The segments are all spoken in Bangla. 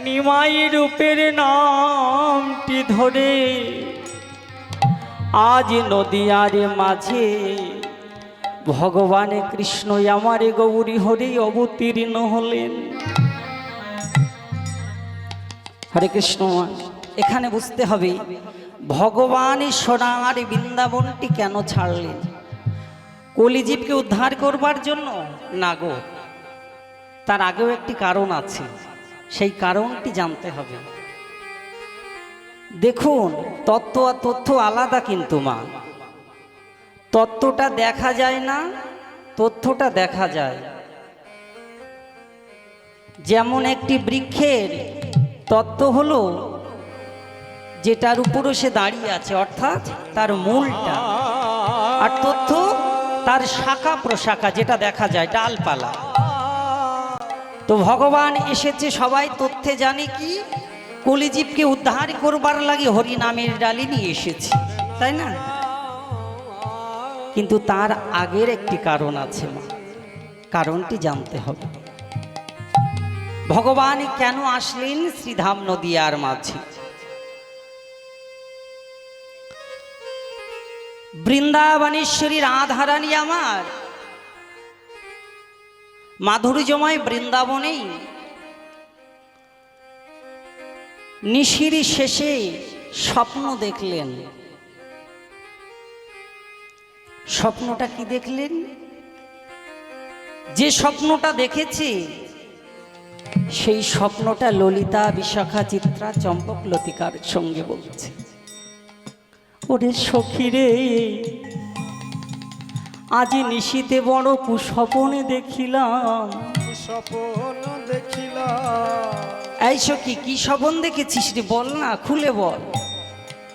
নিমাই রূপের নামটি ধরে আজ নদিয়ার মাঝে ভগবান কৃষ্ণ আমার গৌরী হরে অবতীর্ণ হলেন। হরে কৃষ্ণ। এখানে বুঝতে হবে ভগবান সোনার বৃন্দাবনটি কেন ছাড়লেন? কলিজীবকে উদ্ধার করবার জন্য না গো, তার আগেও একটি কারণ আছে, সেই কারণটি জানতে হবে। দেখুন, তত্ত্ব আর তথ্য আলাদা, কিন্তু মা তত্ত্বটা দেখা যায় না, তথ্যটা দেখা যায়। যেমন একটি বৃক্ষের তত্ত্ব হলো যেটার উপরও সে দাঁড়িয়ে আছে, অর্থাৎ তার মূলটা, আর তথ্য তার শাখা প্রশাখা যেটা দেখা যায়, ডালপালা। তো ভগবান এসেছে সবাই তথ্যে জানে কি, কলিজীবকে উদ্ধার করবার লাগে হরি নামের ডালি নিয়ে এসেছি, তাই না? কিন্তু তার আগের একটি কারণ আছে মা, কারণটি জানতে হবে। ভগবান কেন আসলেন শ্রীধাম নদিয়ার মাঝে? বৃন্দাবনেশ্বরী রাধারানী আমার মাধুর্যময় বৃন্দাবনেই নিশির শেষে স্বপ্ন দেখলেন। স্বপ্নটা কি দেখলেন? যে স্বপ্নটা দেখেছি সেই স্বপ্নটা ললিতা, বিশাখা, চিত্রা, চম্পক, লতিকার সঙ্গে বলছে, ওরে সখীরে, আজি নিশীতে বড় কুস্বপনে দেখিলাম। এই সখী, কি স্বপন দেখেছিস রে? বল না, খুলে বল,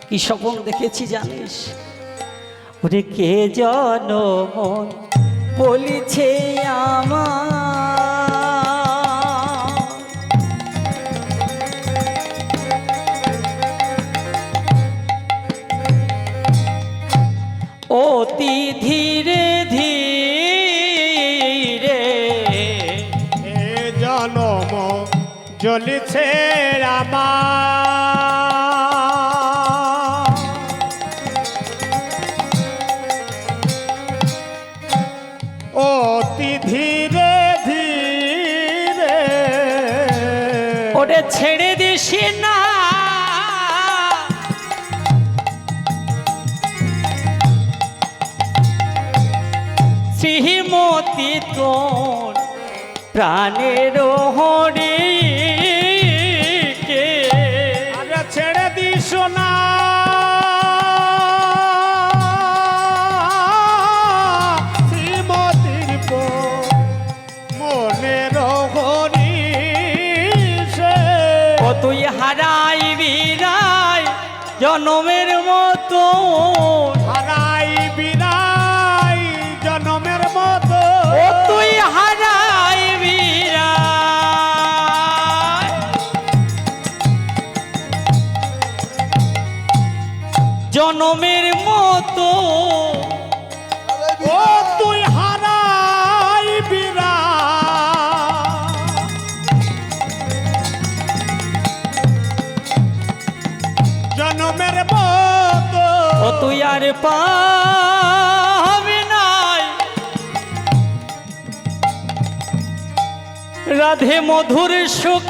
কি স্বপন দেখেছি জানিস? ওরে কে জনমন বলিছে আমার, অতি ধীরে ধীরে এ জনম জ্বলিছে আমার, অতি ধীরে ধীরে ওরে ছেড়ে দিস না, শ্রীমতী তোর প্রাণের হরি কে, আরে ছেড়ে দিস না, শ্রীমতীর মনের হরি সে, ও তুই হারাই বিরাই জনমের মতো, হারাই বিরাই জনমের মতো, ও তুই হারাই বিরাই জনমের মতো, ও তুই হারাই বিরাই জনমের মতো, ও তুই আর পাবি নাই রাধে মধুর সুখ,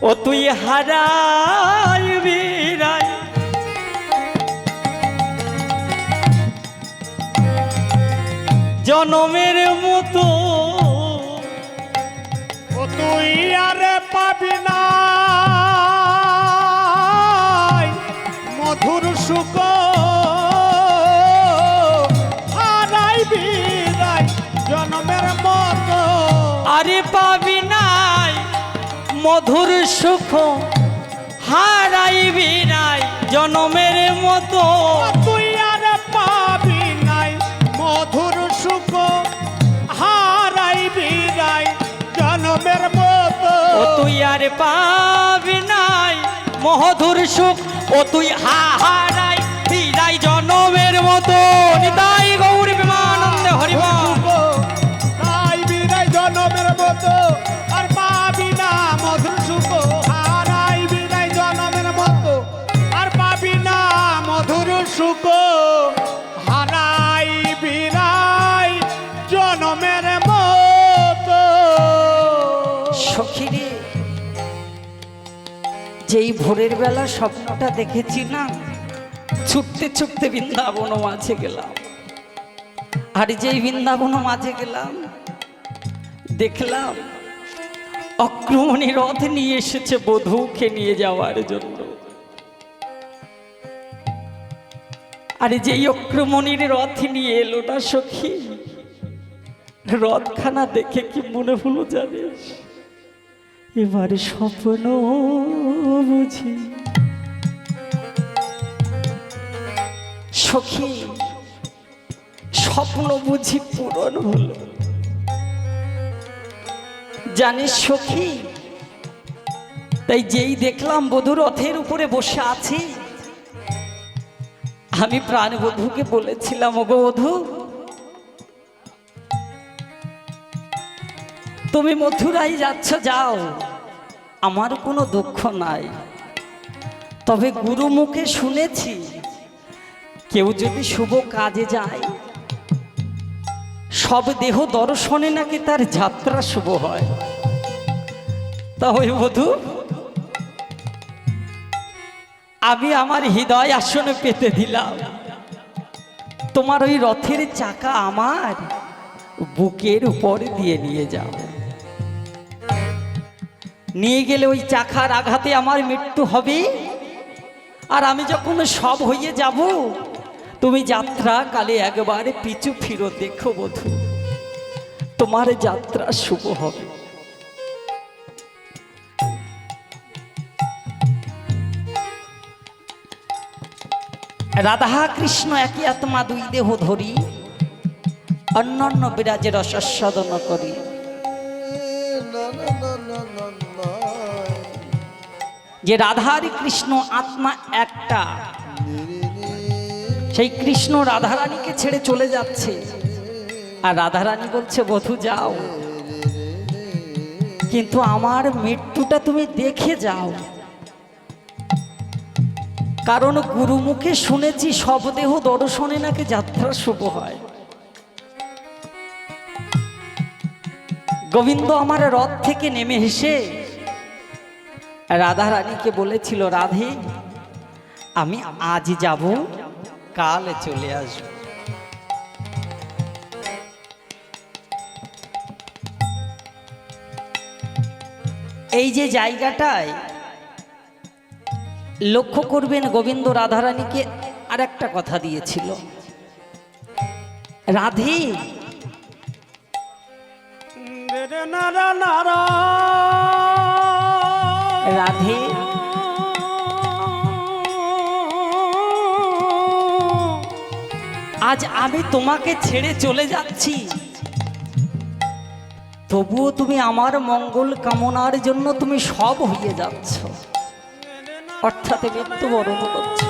ও তুই হারাই বিরাই জনমের মতো, ও তুই আর পাবি না মধুর সুখ, হারাই বিরাই জনমের মতো, আরে পাবি নাই মধুর সুখ, হারাইবি নাই জনমের মতো, তুই আর পাবি নাই মধুর সুখ, হারাই বিরাই জনমের মতো, ও তুই আর পাবি নাই মধুর সুখ, ও তুই হারাই বিরাই জনমের মতো। নিতাই গৌরী প্রেমানন্দে হরিবল। যেই ভোরের বেলা স্বপ্নটা দেখেছি না, ছুটতে ছুটতে বৃন্দাবন মাঝে গেলাম। আর যেই বৃন্দাবন মাঝে গেলাম, দেখলাম অক্রমণী রথ নিয়ে এসেছে বধূকে নিয়ে যাওয়ার জন্য। আর যেই অক্রমণীর রথ নিয়ে এলো না সখী, রথখানা দেখে কি মনে হলো জানিস? এবারে স্বপ্ন বুঝি সখী, স্বপ্ন বুঝি পূরণ হলো। জানিস সখী, তাই যেই দেখলাম বধূ রথের উপরে বসে আছে, আমি প্রাণ বধূকে বলেছিলাম, ওগো বধূ, তুমি মথুরায় যাচ্ছ, যাও, আমার কোনো দুঃখ নাই। তবে গুরু মুখে শুনেছি, কেউ যদি শুভ কাজে যায়, সব দেহ দর্শনে নাকি তার যাত্রা শুভ হয়। তাহলে বধূ, আমি আমার হৃদয় আসনে পেতে দিলাম, তোমার ওই রথের চাকা আমার বুকের উপর দিয়ে নিয়ে যাও। নিয়ে গেলে ওই চাকার আঘাতে আমার মৃত্যু হবে, আর আমি যখন সব হয়ে যাব, তুমি যাত্রা কালে একবার পিছু ফিরো দেখো বধূ, তোমার যাত্রা শুভ হবে। রাধা কৃষ্ণ একই আত্মা দুই দেহ ধরি, অন্যান্য বিরাজের রসাস্বাদন করি। যে রাধার কৃষ্ণ আত্মা একটা, সেই কৃষ্ণ রাধারানীকে ছেড়ে চলে যাচ্ছে, আর রাধারানী বলছে বধূ যাও, কিন্তু আমার মৃত্যুটা তুমি দেখে যাও। কারণ গুরুমুখে শুনেছি সব দেহ দর্শনে নাকি যাত্রা শুভ হয়। গোবিন্দ আমার রথ থেকে নেমে এসে রাধারানীকে বলেছিল, রাধে, আমি আজ যাব, কাল চলে আসব। এই যে জায়গাটায় লক্ষ্য করবেন, গোবিন্দ রাধারানীকে আর একটা কথা দিয়েছিল, রাধে, রাধে, আজ আমি তোমাকে ছেড়ে চলে যাচ্ছি, তবুও তুমি আমার মঙ্গল কামনার জন্য তুমি সব হয়ে যাচ্ছ, অর্থাৎ মৃত্যুবরণ করছো।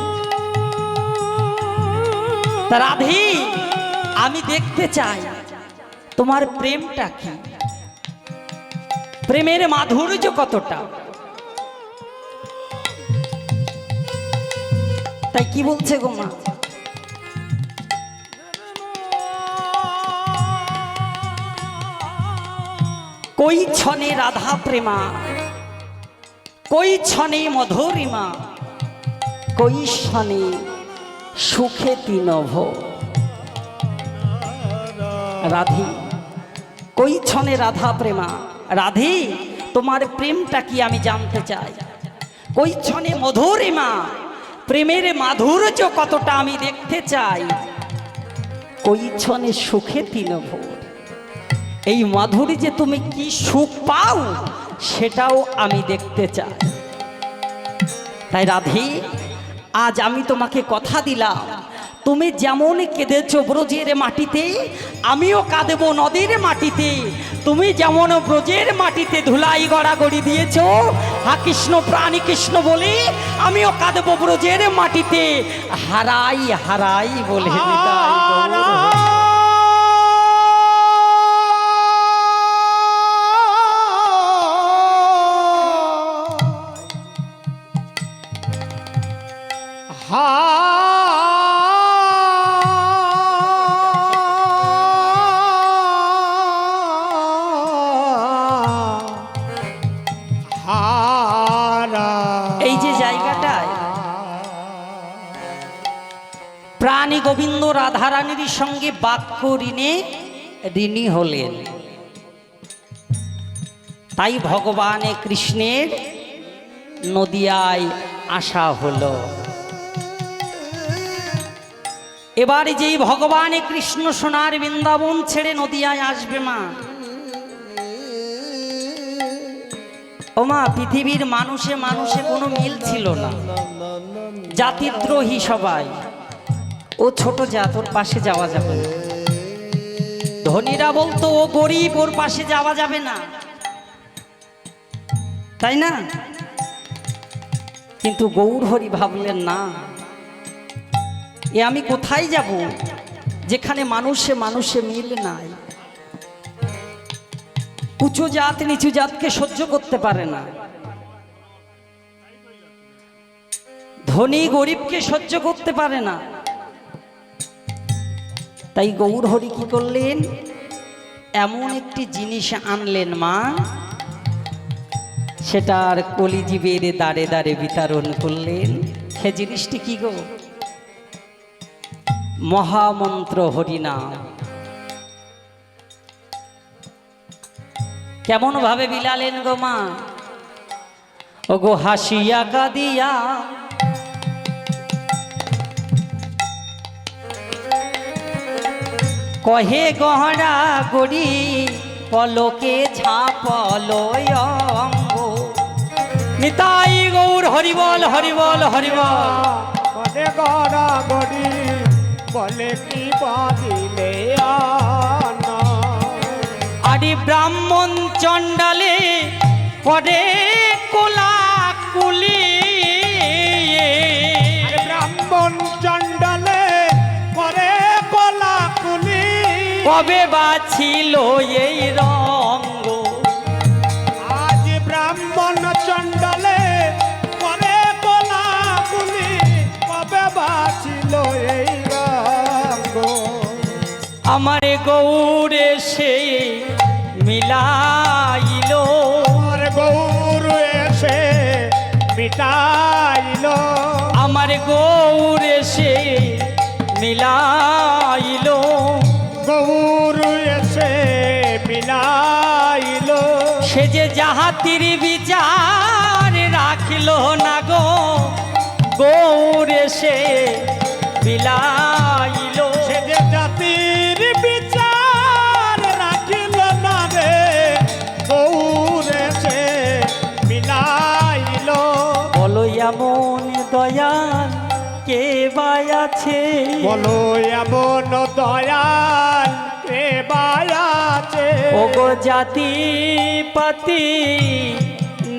তা রাধে, আমি দেখতে চাই তোমার প্রেমটা কি, প্রেমের মাধুর্য কতটা। তাই কি বলছে গো মা, কই ছনে রাধা প্রেমা, কই ছনে মধুরিমা, কই ছনে সুখে তিনভ। রাধে, কই ছনে রাধা প্রেমা, রাধে, তোমার প্রেমটা কি আমি জানতে চাই। কই ছনে মধুরিমা, প্রেমের মাধুর্য কতটা আমি দেখতে চাই। কই ছনে সুখে তিনভ, এই মাধুরী যে তুমি কি সুখ পাও সেটাও আমি দেখতে চাই। তাই রাধে, আজ আমি তোমাকে কথা দিলাম, তুমি যেমন কেঁদেছ ব্রজের মাটিতে, আমিও কাঁদেব নদীর মাটিতে। তুমি যেমন ব্রজের মাটিতে ধুলাই গড়াগড়ি দিয়েছ, হা কৃষ্ণ প্রাণী কৃষ্ণ বলে, আমিও কাঁদেব ব্রজের মাটিতে, হারাই হারাই বলে। এই গোবিন্দ রাধারানীর সঙ্গে বাক্য ঋণে ঋণী হলেন। তাই ভগবান কৃষ্ণের নদিয়ায় আসা হলো। এবার যেই ভগবান কৃষ্ণ সোনার বৃন্দাবন ছেড়ে নদিয়ায় আসবে মা, ও মা, পৃথিবীর মানুষে মানুষে কোনো মিল ছিল না, জাতিদ্রোহী সবাই। ও ছোট জাত, ওর পাশে যাওয়া যাবে না। ধনীরা বলতো ও গরিব, ওর পাশে যাওয়া যাবে না, তাই না? কিন্তু গৌরহরি ভাবলেন না, এ আমি কোথায় যাব যেখানে মানুষে মানুষে মিল নাই। উঁচু জাত নিচু জাতকে সহ্য করতে পারে না, ধনী গরিবকে সহ্য করতে পারে না। তাই গৌরহরি কি করলেন, এমন একটি জিনিস আনলেন মা, সেটার কলিজীবের দাঁড়ে দাঁড়ে বিতরণ করলেন। সে জিনিসটি কি গো? মহামন্ত্র হরিনাম। কেমন ভাবে বিলালেন গো মা? ও গো হাসিয়া কাঁদিয়া কহে গহরা গড়ি পলকে ঝাপলো অঙ্গ। নিতাই গৌর হরিবল হরিবল হরিবল। বলে গড়া গড়ি বলে কি বাজিলে আনা। আরে ব্রাহ্মণ চণ্ডালে পরে কোলা কুলি। ব্রাহ্মণ চণ্ডালে পরে কোলা কুলি। কবে বাছিল এই রঙ্গ? আজ ব্রাহ্মণ চণ্ডালে পরে কোলা কুলি। কবে বাছিল এই রঙ্গ? আমার গৌরে সে মিলাইল। আমার গৌর এসে মিটাইল। আমার গৌরে সে মিলাইল। গৌর এসে মিলাইল। সে যে জাহাতির বিচার রাখিল না গো, গৌরে সে মিলাইল। সে যে জাতির বিচার রাখিল না রে, গৌর এসে মিলাইল। বলো এমন দয়াল কে বাই আছে? বলো এমন দয়াল কে বায়াছে? ও গো জাতি পাতি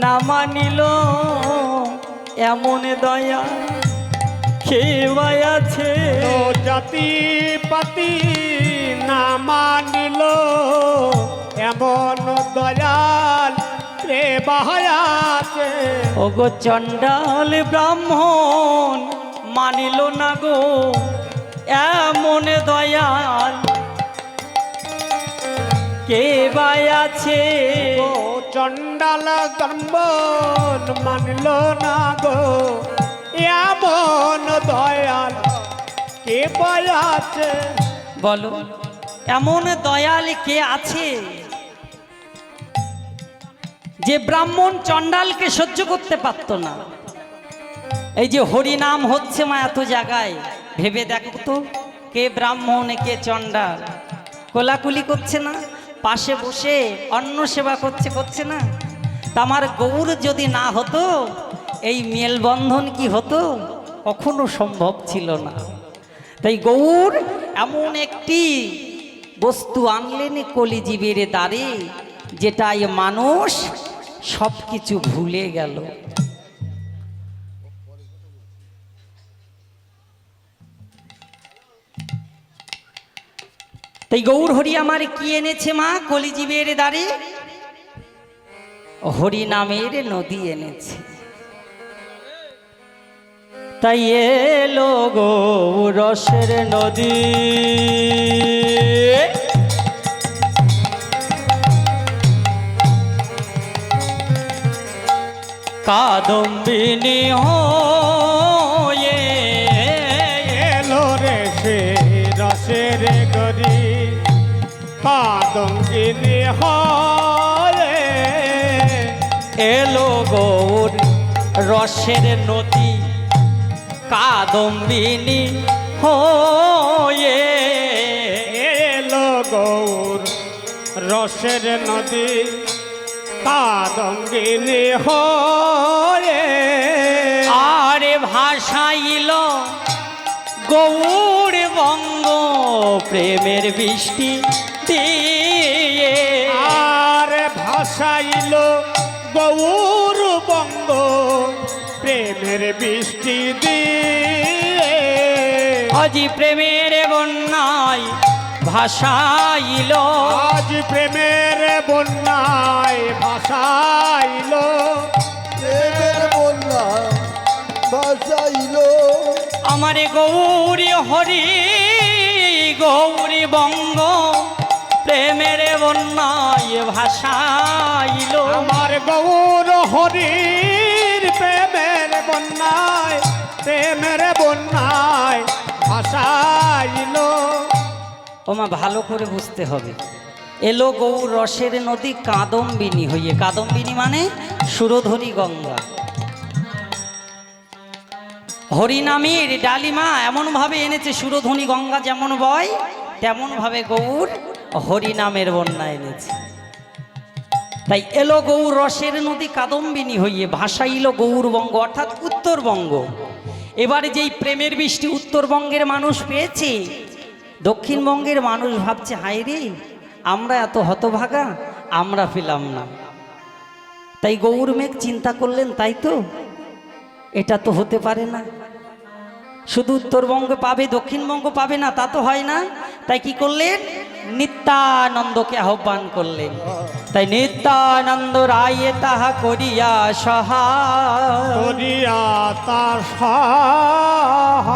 না মানিল এমন দয়া কে বাই আছে? ও জাতি পাতি না মানিল এমন দয়াল কে বায়াছে? ও গো চণ্ডাল ব্রাহ্মণ মানিল না গো এমন দয়াল কে বাই আছে? ও চণ্ডাল ব্রাহ্মণ মানিল না গো এমন দয়াল কে বায়াছে? বলো এমন দয়াল কে আছে যে ব্রাহ্মণ চণ্ডালকে সহ্য করতে পারত না? এই যে হরি নাম হচ্ছে মা এত জায়গায়, ভেবে দেখো তো, কে ব্রাহ্মণ কে চণ্ডাল? কোলাকুলি করছে না? পাশে বসে অন্ন সেবা করছে না? তা আমার গৌর যদি না হতো এই মেলবন্ধন কি হতো? কখনো সম্ভব ছিল না। তাই গৌর এমন একটি বস্তু আনলেন কলিজীবের দ্বারে, যেটাই মানুষ সব কিছু ভুলে গেল। তাই গৌর হরি আমার কি এনেছে মা কলিজীবের দ্বারে? হরি নামের নদী এনেছে। তাই এলো গৌর রসের নদী, কাদম্বিনী হয়ে এলো রে সে কাদম্বিনী হরে এলো গৌর রসের নদী কাদম্বিনী হয়ে এলো গৌর রসের নদী কাদম্বিনী হরে আরে ভাষাইল গৌর বঙ্গ প্রেমের বৃষ্টি দিয়ে আর ভাষাইল গৌর বঙ্গ প্রেমের বৃষ্টি দিয়ে আজি প্রেমের বন্যায় ভাষাইল আজ প্রেমের বন্যায় ভাষাইল প্রেমের বন্যা ভাসাইল আমার গৌরী হরি গৌরী বঙ্গ প্রেমের বন্যায় ভাষাইল আমার গৌর হরির প্রেমের বন্যায় ভাষাইল ওমা ভালো করে বুঝতে হবে এলো গৌর রসের নদী কাদম্বিনী হইয়ে কাদম্বিনী মানে সুরধনী গঙ্গা হরিনামের ডালিমা এমনভাবে এনেছে সুরধনী গঙ্গা যেমন বয় তেমনভাবে গৌর হরিনামের বন্যা এনেছে তাই এলো গৌর রসের নদী কাদম্বিনী হইয়ে ভাষাইল গৌরবঙ্গ অর্থাৎ উত্তরবঙ্গ এবারে যেই প্রেমের বৃষ্টি উত্তরবঙ্গের মানুষ পেয়েছে দক্ষিণবঙ্গের মানুষ ভাবছে হায় রে আমরা এত হতভাগা আমরা পেলাম না তাই গৌর মেঘ চিন্তা করলেন তাই তো এটা তো হতে পারে না শুধু উত্তরবঙ্গ পাবে দক্ষিণবঙ্গ পাবে না তা তো হয় না তাই কি করলেন নিত্যানন্দকে আহ্বান করলেন তাই নিত্যানন্দ রায়ে তাহা করিয়া সহায় করিয়া তার সহায়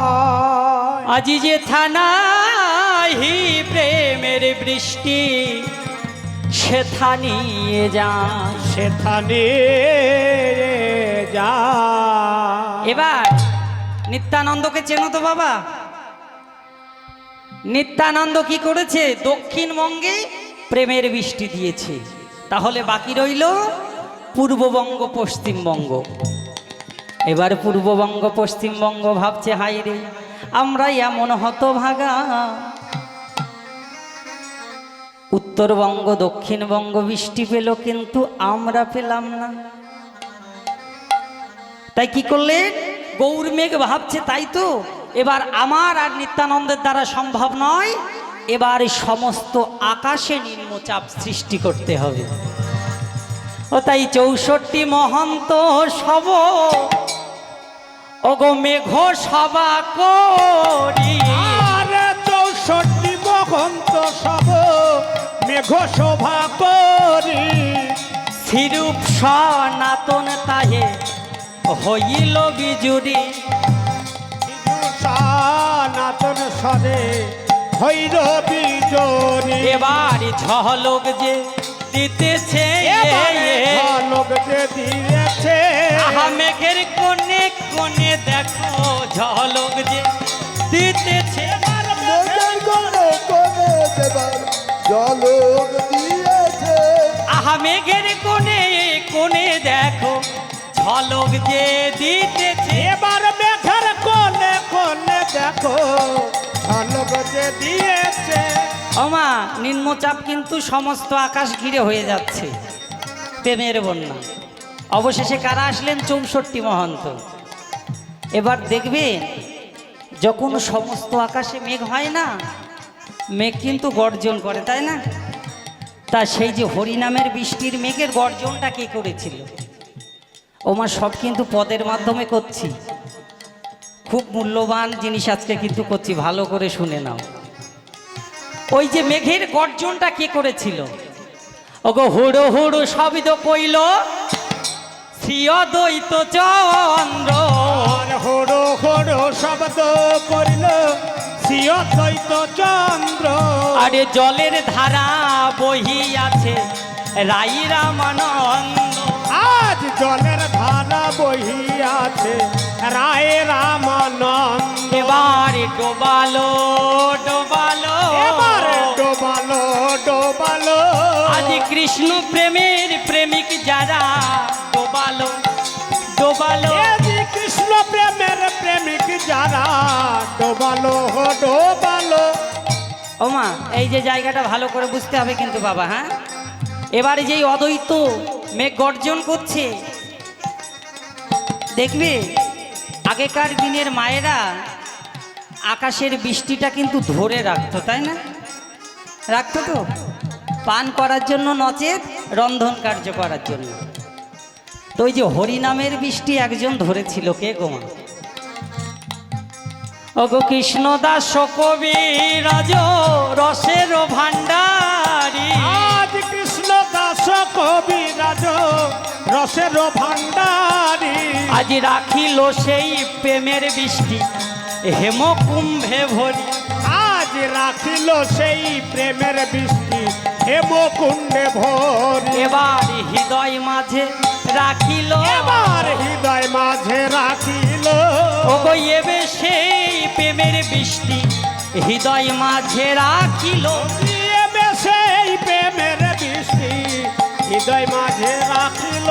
আজি যে থানাহি প্রেমের বৃষ্টি সেথা নিয়ে যায় সেখানে যা এবার নিত্যানন্দকে চেনো তো বাবা নিত্যানন্দ কি করেছে দক্ষিণবঙ্গে প্রেমের বৃষ্টি দিয়েছে তাহলে বাকি রইল পূর্ববঙ্গ পশ্চিমবঙ্গ এবার পূর্ববঙ্গ পশ্চিমবঙ্গ ভাবছে হাই রে আমরা এমন হতভাগা উত্তরবঙ্গ দক্ষিণবঙ্গ বৃষ্টি পেল কিন্তু আমরা পেলাম না তাই কি করলেন গৌর মেঘ ভাবছে তাই তো এবার আমার আর নিত্যানন্দের দ্বারা সম্ভব নয় এবার সমস্ত আকাশে নিম্নচাপ সৃষ্টি করতে হবে ও তাই 64 মহন্ত সব ওগো মেঘ সভা করি আর 64 মহন্ত সব মেঘ শোভা করি সিরূপ সনাতন তাহে হইল বিজুরি সনাতন সরে হইল বিজরি এবার ঝলক যে দিতেছে লোক যে দিয়েছে আহা মেঘের কোনে কোনে দেখো ঝলক যে দিতেছে মেঘের কোনে কোনে দেবার জলক দিয়েছে আহা মেঘের কোনে কোনে দেখো ঝলক যে দিতেছে এবার মেঘের কোনে কোনে দেখো ঝলক যে দিয়েছে ওমা নিম্নচাপ কিন্তু সমস্ত আকাশ ঘিরে হয়ে যাচ্ছে প্রেমের বন্যা অবশেষে কারা আসলেন 64 মহন্ত এবার দেখবেন যখন সমস্ত আকাশে মেঘ হয় না মেঘ কিন্তু গর্জন করে তাই না তা সেই যে হরিনামের বৃষ্টির মেঘের গর্জনটা কে করেছিল ওমা সব কিন্তু পদের মাধ্যমে করছি খুব মূল্যবান জিনিস আজকে কিন্তু করছি ভালো করে শুনে নাও ওই যে মেঘের গর্জনটা কে করেছিল ওগো হুড়ো হুড়ো শব্দ কইল শ্রী অদ্বৈত চন্দ্র আর হড়ো হড়ো শব্দ করিল শ্রী অদ্বৈত চন্দ্র আরে জলের ধারা বহিয়াছে রাই রামানন্দ আজ জলের ধারা বহিয়াছে রায় রামানন্দ এবার ডোবালো ডোবালো এবার ডোবালো ডোবালো আজ কৃষ্ণ প্রেমের প্রেমিক যারা ডোবালো ডোবালো এজি কৃষ্ণ প্রেমের প্রেমিক যারা ডোবালো ডোবালো। ওমা এই যে জায়গাটা ভালো করে বুঝতে হবে কিন্তু বাবা, হ্যাঁ এবারে যেই অদ্বৈত মেঘ গর্জন করছে দেখবে, আগেকার দিনের মায়েরা আকাশের বৃষ্টিটা কিন্তু ধরে রাখতো, তাই না? রাখতো তো, পান করার জন্য নচেত রন্ধন কার্য করার জন্য। তো ওই যে হরিনামের বৃষ্টি একজন ধরেছিল, কে গোমা? ওগো কৃষ্ণ দাস কবিরাজ রসের ভান্ডারী, আজ কৃষ্ণ দাস কবিরাজ রসের ভান্ডারী, আজ রাখিল সেই প্রেমের বৃষ্টি হেমকুম্ভে ভরি। আজ রাখিল সেই প্রেমের বৃষ্টি হেমকুণ্ডে ভরি। এবার হৃদয় মাঝে রাখিল, এবার হৃদয় মাঝে রাখিল, ওগো এবে সেই প্রেমের বৃষ্টি হৃদয় মাঝে রাখিল। এবে সেই প্রেমের বৃষ্টি হৃদয় মাঝে রাখিল।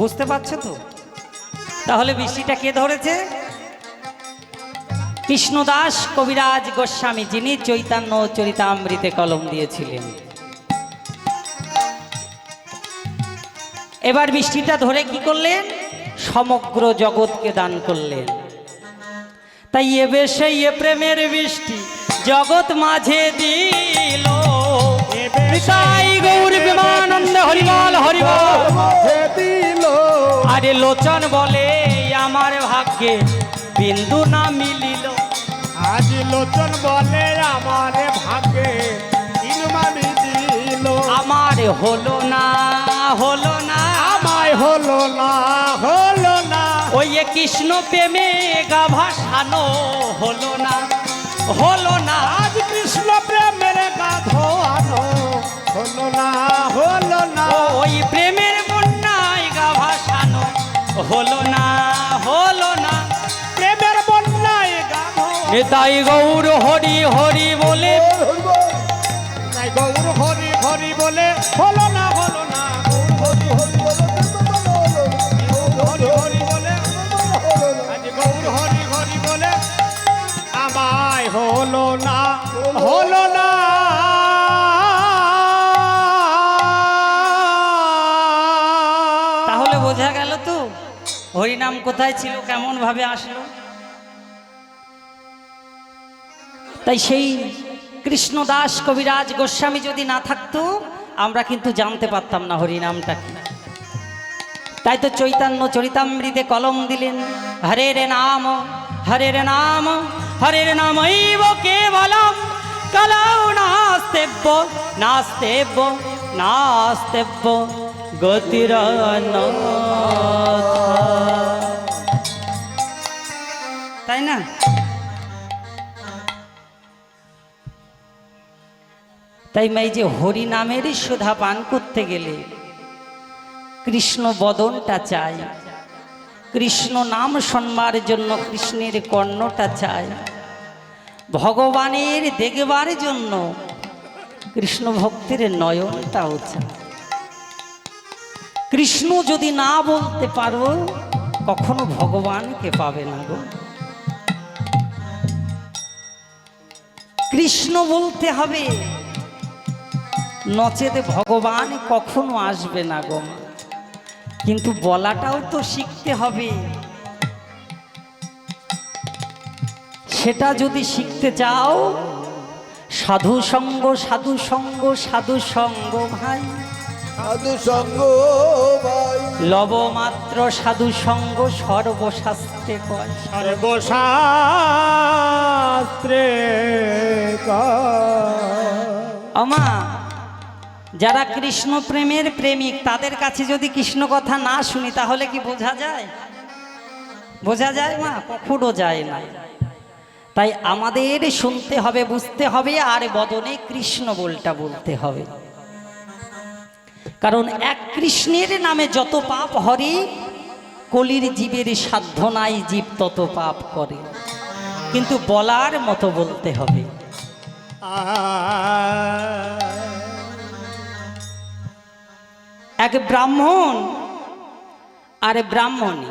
বুঝতে পারছো তো? তাহলে বৃষ্টিটা কে ধরেছে? কৃষ্ণদাস কবিরাজ গোস্বামী, যিনি চৈতন্য চরিতামৃতে কলম দিয়েছিলেন। এবার বৃষ্টিটা ধরে কি করলেন? সমগ্র জগৎকে দান করলেন। তাই এবে সেই প্রেমের বৃষ্টি জগৎ মাঝে দিল। তাই গৌর প্রেমানন্দ হরিবল হরিবল মাঝে দিল আরে লোচন বলে আমার ভাগ্যে বিন্দু না মিলিল। আজ লোচন বলে আমার ভাগ্যে ইলমানি দিল। আমার হলো না হলো না, আমায় হলো না হলো না, ওই কৃষ্ণ প্রেমে গা ভাসানো হলো না হলো না। আজ কৃষ্ণ প্রেমের গাধোয়ানো হলো না হলো না, ওই প্রেমের বন্যায় গা ভাসানো হলো না হলো না। প্রেমের বন্যায় গাধোয়ানো। নেতাই গৌর হরি হরি বলে, তাই গৌর হরি হরি বলে হলো না হলো না, হরি হরি বলে আজ গৌর হরি হরি বলে আমায় হলো না হলো না। তাহলে বোঝা গেল তো হরিনাম কোথায় ছিল, কেমন ভাবে আসলো। তাই সেই কৃষ্ণদাস কবিরাজ গোস্বামী যদি না থাকতো আমরা কিন্তু জানতে পারতাম না হরিনামটা কি। তাই তো চৈতন্য চরিতামৃতে কলম দিলেন, হরে রে নাম হরে রে নাম হরে রে নামৈব কেবলম কলৌ নাস্তেব্য নাস্তেব্য নাস্তেব্য গতিরন্যথা। তাই না? তাই এই যে হরি নামেরই সুধা পান করতে গেলে কৃষ্ণ বদনটা চাই, কৃষ্ণ নাম শুনবার জন্য কৃষ্ণের কর্ণটা চাই, ভগবানের দেখবার জন্য কৃষ্ণ ভক্তের নয়নটাও চাই। কৃষ্ণ যদি না বলতে পারো কখনো ভগবানকে পাবে না গো। কৃষ্ণ বলতে হবে, নচেতে ভগবান কখনো আসবে না গো। কিন্তু বলাটাও তো শিখতে হবে। সেটা যদি শিখতে চাও সাধু সঙ্গ সাধু সঙ্গ সাধু সঙ্গ ভাই, সাধু সঙ্গ ভাই লব মাত্র সাধু সঙ্গ সর্বশাস্ত্রে কয়। সর্বশাস্ত্রে আমা যারা কৃষ্ণ প্রেমের প্রেমিক তাদের কাছে যদি কৃষ্ণ কথা না শুনি তাহলে কি বোঝা যায়? বোঝা যায় মা? কখনো যায় না। তাই আমাদের শুনতে হবে, বুঝতে হবে, আর বদনে কৃষ্ণ বলটা বলতে হবে। কারণ এক কৃষ্ণের নামে যত পাপ হরে, কলির জীবের সাধ্য নাই, জীব তত পাপ করে। কিন্তু বলার মতো বলতে হবে। এক ব্রাহ্মণ আর ব্রাহ্মণী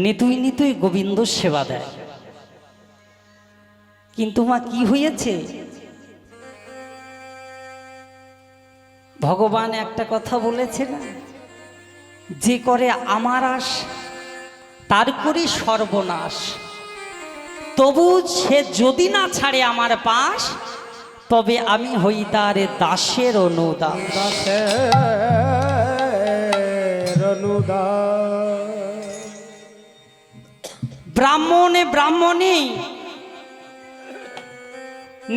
নিতুই নিতুই গোবিন্দ সেবা দেয়, কিন্তু মা কি হয়েছে, ভগবান একটা কথা বলেছে না, যে করে আমার আশ তার করি সর্বনাশ, তবু সে যদি না ছাড়ে আমার পাশ, তবে আমি হই তার দাসের অনুদাস। ব্রাহ্মণে ব্রাহ্মণী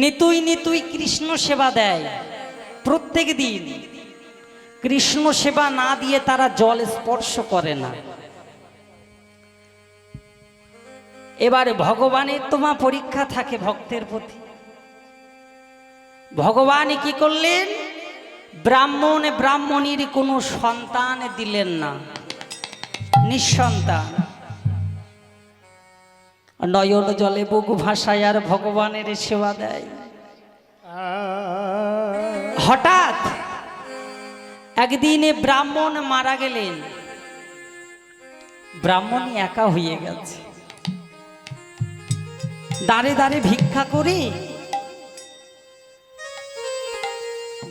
নিতুই নিতুই কৃষ্ণ সেবা দেয় প্রত্যেক দিন। কৃষ্ণ সেবা না দিয়ে তারা জল স্পর্শ করে না। এবারে ভগবানের তোমার পরীক্ষা থাকে ভক্তের প্রতি। ভগবান কি করলেন, ব্রাহ্মণ ব্রাহ্মণীর কোনো সন্তান দিলেন না, নিঃসন্তান। নয়ন জলে বুক ভাসায় আর ভগবানের সেবা দেয়। হঠাৎ একদিনে ব্রাহ্মণ মারা গেলেন, ব্রাহ্মণী একা হয়ে গেছে, দাঁড়ে দাঁড়ে ভিক্ষা করে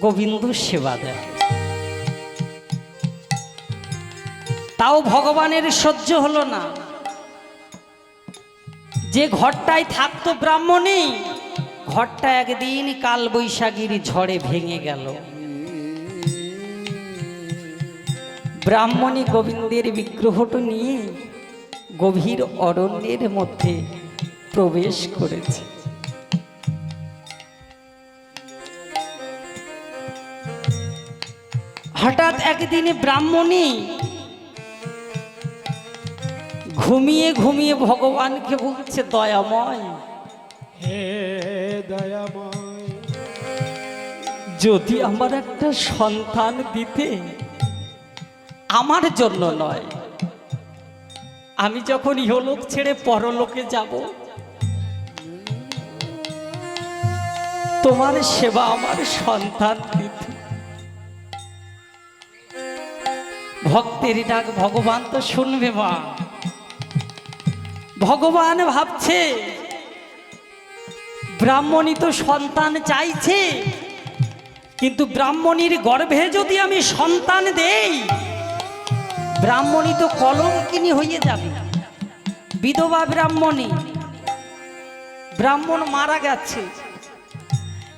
গোবিন্দ সেবা দেয়। তাও ভগবানের সহ্য হলো না। যে ঘরটায় থাকতো ব্রাহ্মণী, ঘরটা একদিন কাল বৈশাখীর ঝড়ে ভেঙে গেল। ব্রাহ্মণী গোবিন্দের বিগ্রহটা নিয়ে গভীর অরণ্যের মধ্যে প্রবেশ করেছে। হঠাৎ একদিনে ব্রাহ্মণী ঘুমিয়ে ঘুমিয়ে ভগবানকে বলছে, দয়াময় হে দয়াময়, যদি আমার একটা সন্তান দিতে, আমার জন্য নয়, আমি যখন ইহলোক ছেড়ে পরলোকে যাব, তোমার সেবা আমার সন্তান দিতে। ভক্তের ডাক ভগবান তো শুনবে মা। ভগবান ভাবছে, ব্রাহ্মণী তো সন্তান চাইছে, কিন্তু ব্রাহ্মণীর গর্ভে যদি আমি সন্তান দেই, ব্রাহ্মণী তো কলঙ্কিনী হয়ে যাবে, বিধবা ব্রাহ্মণী। ব্রাহ্মণ মারা গেছে,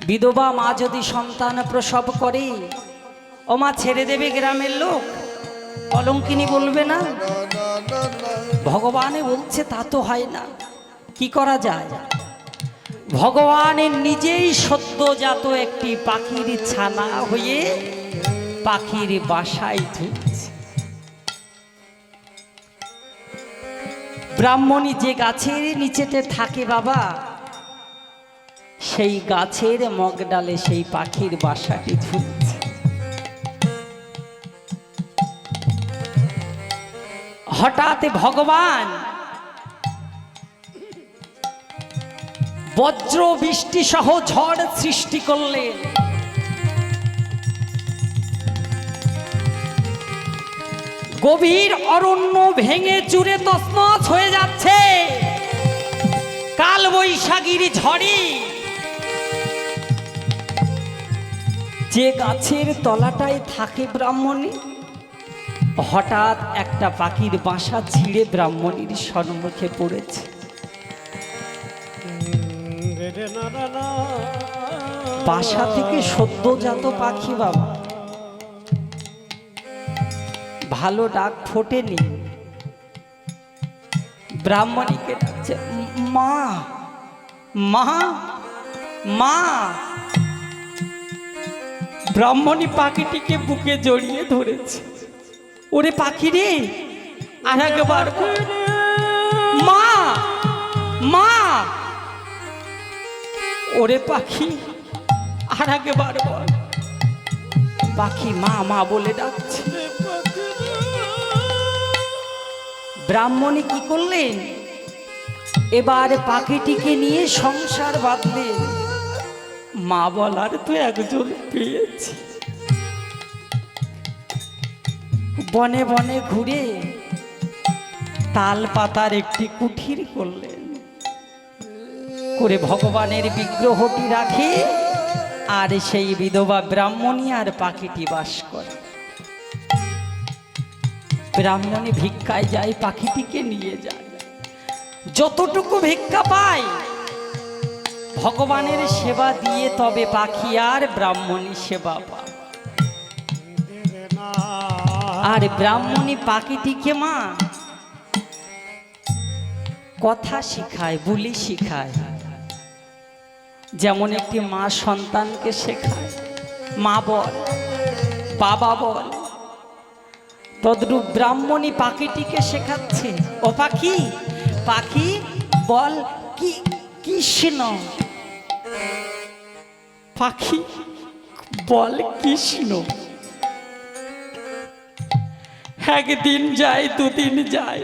বিধবা মা যদি সন্তান প্রসব করে, ও মা ছেড়ে দেবে গ্রামের লোক, কলঙ্কিনী বলবে না? ভগবানে বলছে তা তো হয় না, কি করা যায়? ভগবানের নিজেই সদ্যজাত একটি পাখির ছানা হয়ে পাখির বাসায় ঢুকছে। ব্রাহ্মণী যে গাছের নিচেতে থাকে বাবা, সেই গাছের মগডালে সেই পাখির বাসাটি ঢুকছে। হঠাৎ ভগবান বজ্র বৃষ্টি সহ ঝড় সৃষ্টি করলেন। গভীর অরণ্য ভেঙে চুরে তছনছ হয়ে যাচ্ছে কাল বৈশাখীর ঝড়ে। যে গাছের তলাটায় থাকে ব্রাহ্মণী, হঠাৎ একটা পাখির বাসা ছিঁড়ে ব্রাহ্মণীর সম্মুখে পড়েছে। বাসা থেকে সদ্যজাত পাখি বাবা, ভালো ডাক ফোটেনি। ব্রাহ্মণীকে ডাকছে, মা মা মা। ব্রাহ্মণী পাখিটিকে বুকে জড়িয়ে ধরেছে। ওরে পাখি রে, আর একবার মা মা। ওরে পাখি, আর একবার বল। পাখি মা মা বলে ডাকছে। ব্রাহ্মণী কি করলেন, এবার পাখিটিকে নিয়ে সংসার বাঁধলেন। মা বলার তো একজন পেয়েছি। বনে বনে ঘুরে তাল পাতার একটি কুঠির করলেন, করে ভগবানের বিগ্রহটি রাখে, আর সেই বিধবা ব্রাহ্মণী আর পাখিটি বাস করে। ব্রাহ্মণী ভিক্ষায় যায়, পাখিটিকে নিয়ে যায়। যতটুকু ভিক্ষা পায় ভগবানের সেবা দিয়ে তবে পাখি আর ব্রাহ্মণী সেবা পায়। আর ব্রাহ্মণী পাখিটিকে মা কথা শিখায়, বুলি শিখায়, যেমন একটি মা সন্তানকে শেখায়, মা বল, বাবা বল, তদ্রূপ ব্রাহ্মণী পাখিটিকে শেখাচ্ছে। ও পাখি, পাখি বল কি কৃষ্ণ, পাখি বল কৃষ্ণ। একদিন যায়, দুদিন যায়,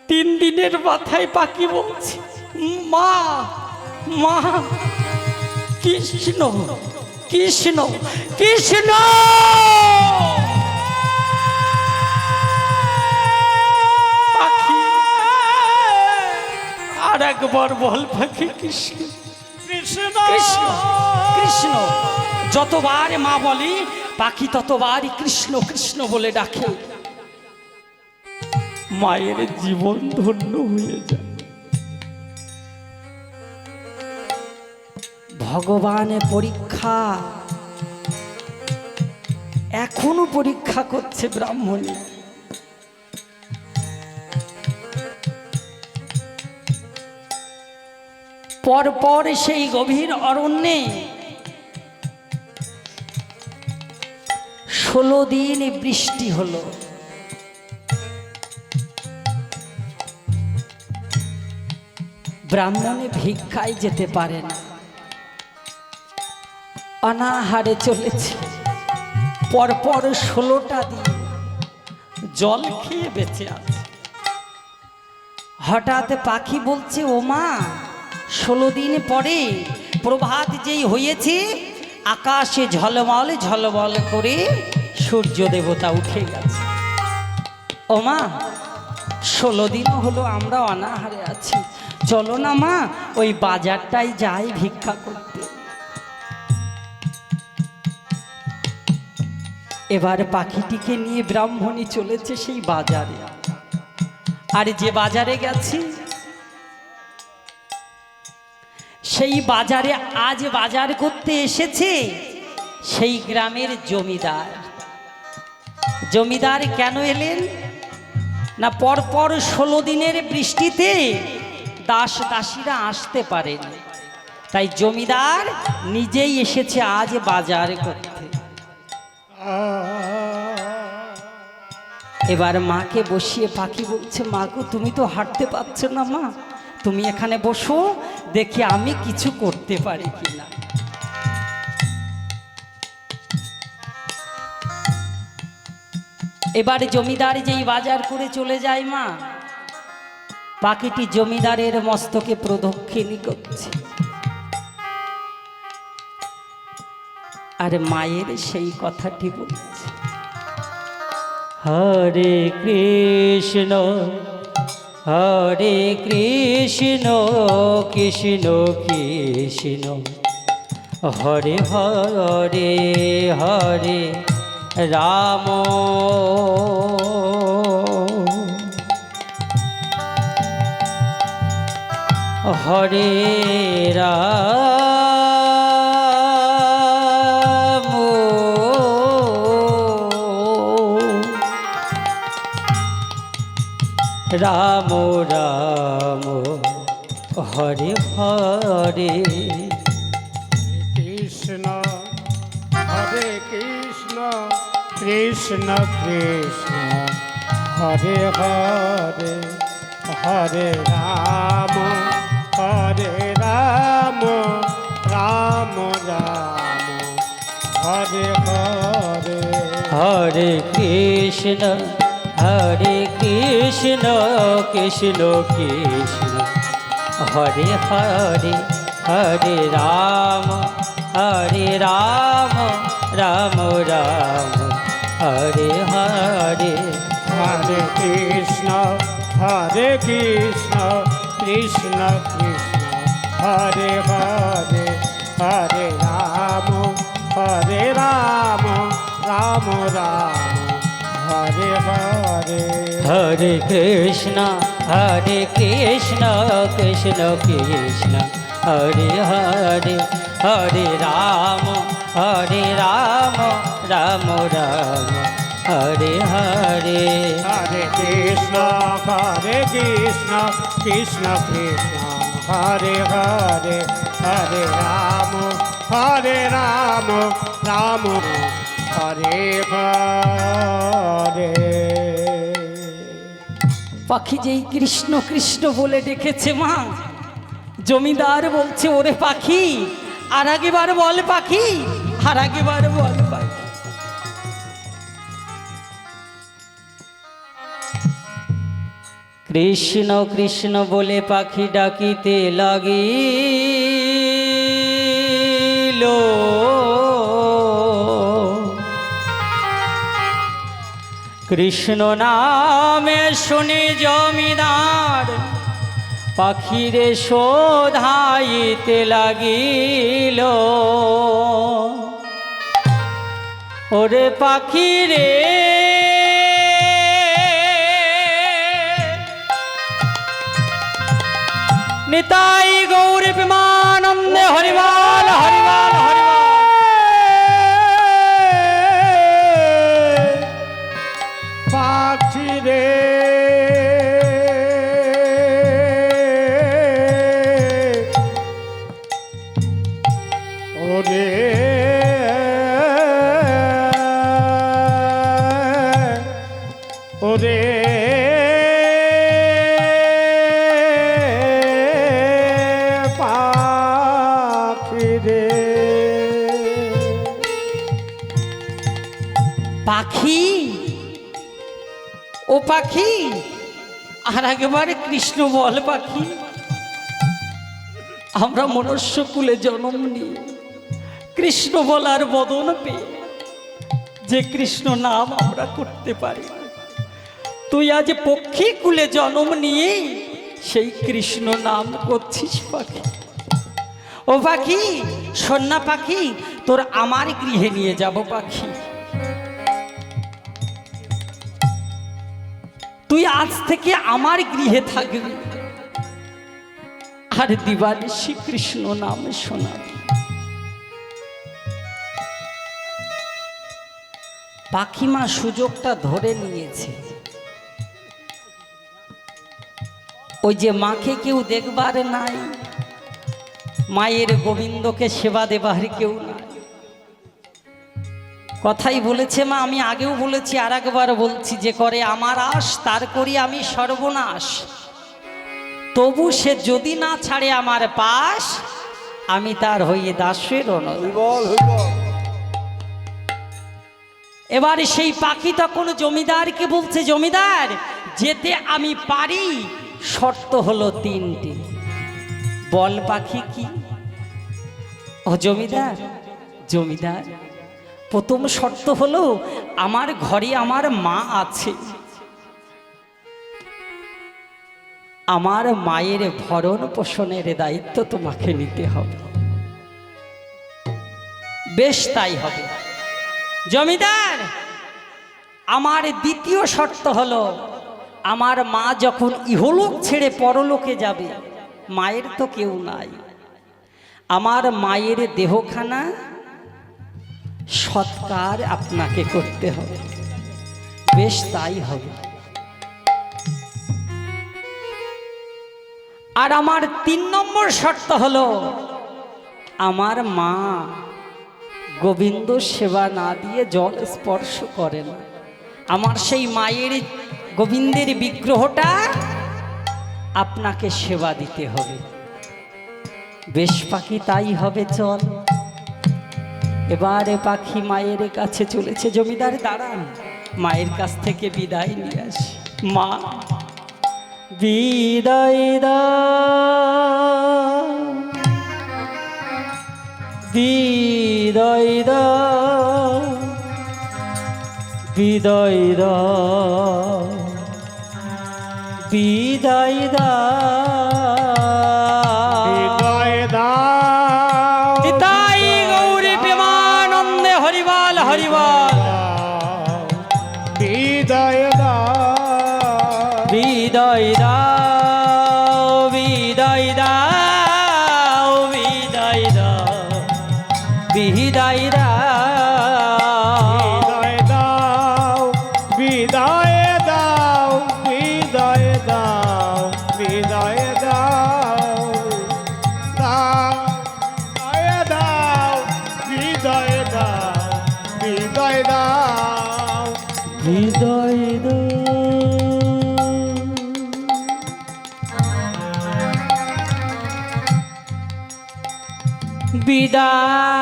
3 দিনের মাথায় পাখি বলছে, মা মা কৃষ্ণ কৃষ্ণ কৃষ্ণ। পাখি আর একবার বল পাখি কৃষ্ণ কৃষ্ণ কৃষ্ণ কৃষ্ণ। যতবার মা বলি পাখি ততবারই কৃষ্ণ কৃষ্ণ বলে ডাকে। মায়ের জীবন ধন্য হয়ে যায়। ভগবান পরীক্ষা, এখনো পরীক্ষা করছে ব্রাহ্মণী। পরপর সেই গভীর অরণ্যে 16 দিন বৃষ্টি হলো। ব্রাহ্মণে ভিক্ষায় যেতে পারে না, অনাহারে চলেছে। পরপর 16টা দিন জল খেয়ে বেঁচে আছে। হঠাৎ পাখি বলছে, ও মা, 16 দিন পরে প্রভাত যেই হয়েছে, আকাশে ঝলমল ঝলমল করে সূর্য দেবতা উঠে গেছে। ও মা, 16 দিন হলো আমরা অনাহারে আছি, চলো না মা ওই বাজারটাই যাই ভিক্ষা করতে। এবার পাখিটিকে নিয়ে ব্রাহ্মণী চলেছে সেই বাজারে। আর যে বাজারে গেছে সেই বাজারে আজ বাজার করতে এসেছে সেই গ্রামের জমিদার। জমিদার কেন এলেন না, পরপর 16 দিনের বৃষ্টিতে দাস দাসীরা আসতে পারেনি, তাই জমিদার নিজেই এসেছে আজ বাজার করতে। এবার মাকে বসিয়ে পাখি বলছে, মা গো, তুমি তো হাঁটতে পারছো না মা, তুমি এখানে বসো, দেখি আমি কিছু করতে পারি কিনা। এবার জমিদার যেই বাজার করে চলে যায় মা, পাখিটি জমিদারের মস্তকে প্রদক্ষিণী করছে। আর মায়ের সেই কথাটি বলছে, হরে কৃষ্ণ হরে কৃষ্ণ কৃষ্ণ কৃষ্ণ হরে হরে হরে রাম হরে রাম রাম রাম হরে হরে কৃষ্ণ হরে কৃষ্ণ কৃষ্ণ কৃষ্ণ হরে হরে হরে রাম রাম রাম রাম হরে হরে হরে কৃষ্ণ কৃষ্ণ কৃষ্ণ হরে হরে হরে রাম রাম রাম হরে হরে। হরে কৃষ্ণ কৃষ্ণ কৃষ্ণ হরে হরে হরে রাম রাম রাম হরে হরে। হরে কৃষ্ণ কৃষ্ণ কৃষ্ণ হরে হরে হরে রাম রাম রাম হরে হরে। হরে কৃষ্ণ কৃষ্ণ কৃষ্ণ হরে হরে হরে রাম রাম হরে হরে। পাখি যেই কৃষ্ণ কৃষ্ণ বলে ডেকেছে মা, জমিদার বলছে ওরে পাখি আর আগেবার বল পাখি, আর আগেবার বল পাখি। কৃষ্ণ কৃষ্ণ বলে পাখি ডাকিতে লাগিল, কৃষ্ণ নামে শুনে জমিদার পাখিরে শোধাইতে লাগিল। ওরে পাখিরে নিতাই গৌর প্রেমানন্দে হরিবল হরিবল হরিবল। পাখি রে ওরে ওরে পাখি রে। পাখি ও পাখি আর একেবারে কৃষ্ণ বল পাখি, আমরা মনুষ্য কুলে জন্ম নিয়ে কৃষ্ণ বলার বদন পেয়ে যে কৃষ্ণ নাম আমরা করতে পারি না, তুই আজ পক্ষী কুলে জন্ম নিয়ে সেই কৃষ্ণ নাম করছিস পাখি। ও পাখি সন্না পাখি, তোর আমার গৃহে নিয়ে যাব পাখি। তুই আজ থেকে আমার গৃহে থাকবি আর দিবানিশি কৃষ্ণ নাম শোনাবি। পাখিমা সুযোগটা ধরে নিয়েছে। ওই যে মাকে কেউ দেখবার নাই, মায়ের গোবিন্দকে সেবা দেবার কেউ নাই। কথাই বলেছে মা, আমি আগেও বলেছি আর একবার বলছি, যে করে আমার আশ তার করি আমি সর্বনাশ, তবু সে যদি না ছাড়ে আমার পাশ, আমি তার হইয়ে দাসের অনল। এবার সেই পাখি তখন জমিদারকে বলছে, জমিদার যেতে আমি পারি, শর্ত হলো তিনটি। বল পাখি কি? ও জমিদার, জমিদার প্রথম শর্ত হলো আমার ঘরে আমার মা আছে, আমার মায়ের ভরণ পোষণের দায়িত্ব তোমাকে নিতে হবে। বেশ তাই হবে জমিদার। আমার দ্বিতীয় শর্ত হলো আমার মা যখন ইহলোক ছেড়ে পরলোকে যাবে, মায়ের তো কেউ নাই, আমার মায়ের দেহখানা সৎকার আপনাকে করতে হবে। বেশ তাই হবে। আর আমার 3 নম্বর শর্ত হলো আমার মা গোবিন্দ সেবা না দিয়ে জল স্পর্শ করে না, আমার সেই মায়ের গোবিন্দের বিগ্রহটা আপনাকে সেবা দিতে হবে। বেশ পাখি তাই হবে, চল। এবারে পাখি মায়ের কাছে চলেছে। জমিদার দাঁড়ান, মায়ের কাছ থেকে বিদায় নিয়ে আসি। মা বিদায় দাও, বিদায় দাও, বিদায় দাও, বিদায় দাও। হৃদয় দাও নিতাই গৌরী প্রেমানন্দে হরিবল হরিবল। হৃদয় দাও বিদায় দাও, বিদায় দাও, বিদায় দাও, বিদায় দাও। বিদায় দাও বিদায় দাও বিদায় দাও বিদায় দাও বিদায় দাও বিদায় দাও বিদায় দাও। বিদায়